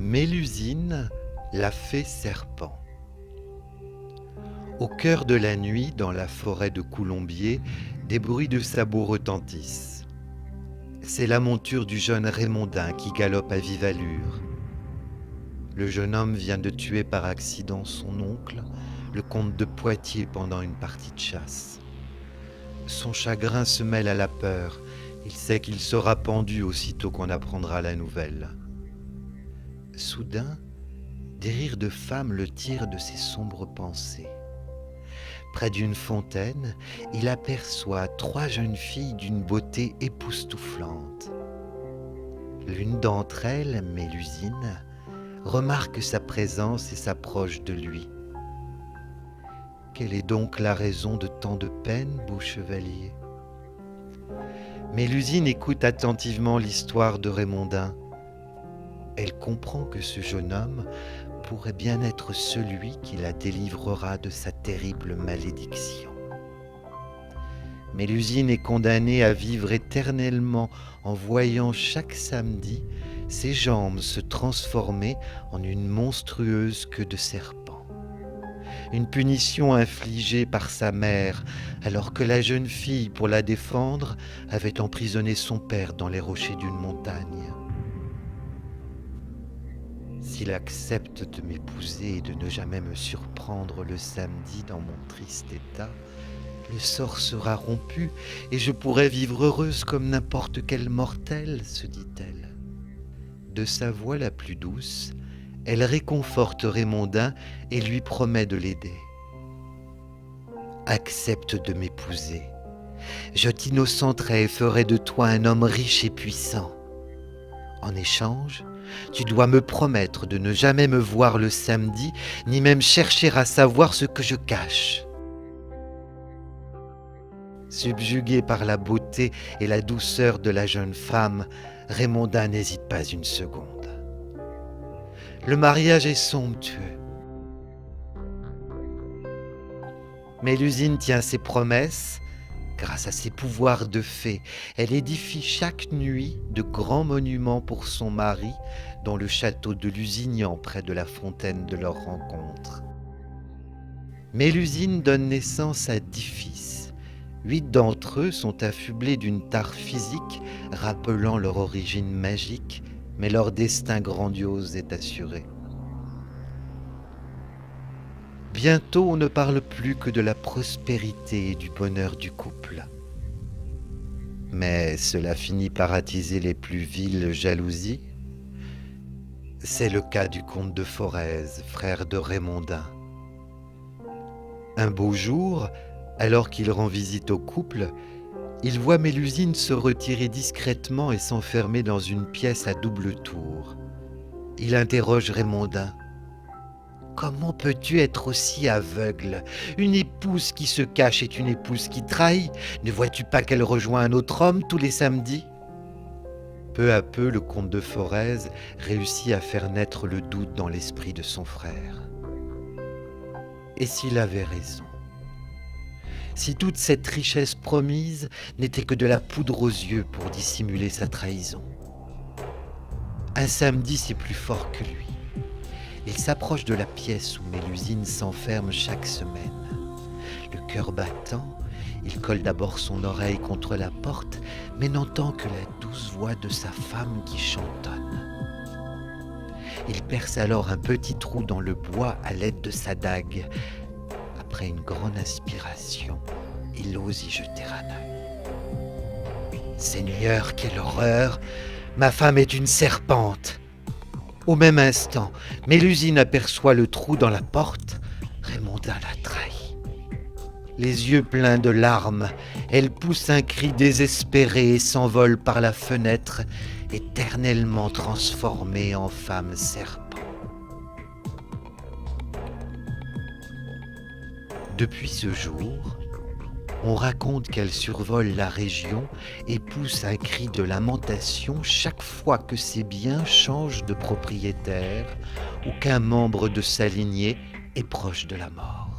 Mélusine, la fée serpent. Au cœur de la nuit, dans la forêt de Coulombiers, des bruits de sabots retentissent. C'est la monture du jeune Raymondin qui galope à vive allure. Le jeune homme vient de tuer par accident son oncle, le comte de Poitiers, pendant une partie de chasse. Son chagrin se mêle à la peur. Il sait qu'il sera pendu aussitôt qu'on apprendra la nouvelle. Soudain, des rires de femmes le tirent de ses sombres pensées. Près d'une fontaine, il aperçoit 3 jeunes filles d'une beauté époustouflante. L'une d'entre elles, Mélusine, remarque sa présence et s'approche de lui. Quelle est donc la raison de tant de peine, beau chevalier ? Mélusine écoute attentivement l'histoire de Raymondin. Elle comprend que ce jeune homme pourrait bien être celui qui la délivrera de sa terrible malédiction. Mélusine est condamnée à vivre éternellement en voyant chaque samedi ses jambes se transformer en une monstrueuse queue de serpent. Une punition infligée par sa mère, alors que la jeune fille, pour la défendre, avait emprisonné son père dans les rochers d'une montagne. S'il accepte de m'épouser et de ne jamais me surprendre le samedi dans mon triste état, le sort sera rompu et je pourrai vivre heureuse comme n'importe quelle mortelle, se dit-elle. De sa voix la plus douce, elle réconforte Raymondin et lui promet de l'aider. Accepte de m'épouser. Je t'innocenterai et ferai de toi un homme riche et puissant. En échange, tu dois me promettre de ne jamais me voir le samedi, ni même chercher à savoir ce que je cache. Subjugué par la beauté et la douceur de la jeune femme, Raymondin n'hésite pas une seconde. Le mariage est somptueux. Mélusine tient ses promesses. Grâce à ses pouvoirs de fée, elle édifie chaque nuit de grands monuments pour son mari dans le château de Lusignan, près de la fontaine de leur rencontre. Mélusine donne naissance à 10 fils. 8 d'entre eux sont affublés d'une tare physique rappelant leur origine magique, mais leur destin grandiose est assuré. Bientôt, on ne parle plus que de la prospérité et du bonheur du couple. Mais cela finit par attiser les plus viles jalousies. C'est le cas du comte de Forez, frère de Raymondin. Un beau jour, alors qu'il rend visite au couple, il voit Mélusine se retirer discrètement et s'enfermer dans une pièce à double tour. Il interroge Raymondin. Comment peux-tu être aussi aveugle ? Une épouse qui se cache est une épouse qui trahit. Ne vois-tu pas qu'elle rejoint un autre homme tous les samedis ? Peu à peu, le comte de Forez réussit à faire naître le doute dans l'esprit de son frère. Et s'il avait raison ? Si toute cette richesse promise n'était que de la poudre aux yeux pour dissimuler sa trahison. Un samedi, c'est plus fort que lui. Il s'approche de la pièce où Mélusine s'enferme chaque semaine. Le cœur battant, il colle d'abord son oreille contre la porte, mais n'entend que la douce voix de sa femme qui chantonne. Il perce alors un petit trou dans le bois à l'aide de sa dague. Après une grande inspiration, il ose y jeter un œil. Seigneur, quelle horreur! Ma femme est une serpente! Au même instant, Mélusine aperçoit le trou dans la porte. Raymondin la trahit. Les yeux pleins de larmes, elle pousse un cri désespéré et s'envole par la fenêtre, éternellement transformée en femme serpent. Depuis ce jour, on raconte qu'elle survole la région et pousse un cri de lamentation chaque fois que ses biens changent de propriétaire ou qu'un membre de sa lignée est proche de la mort.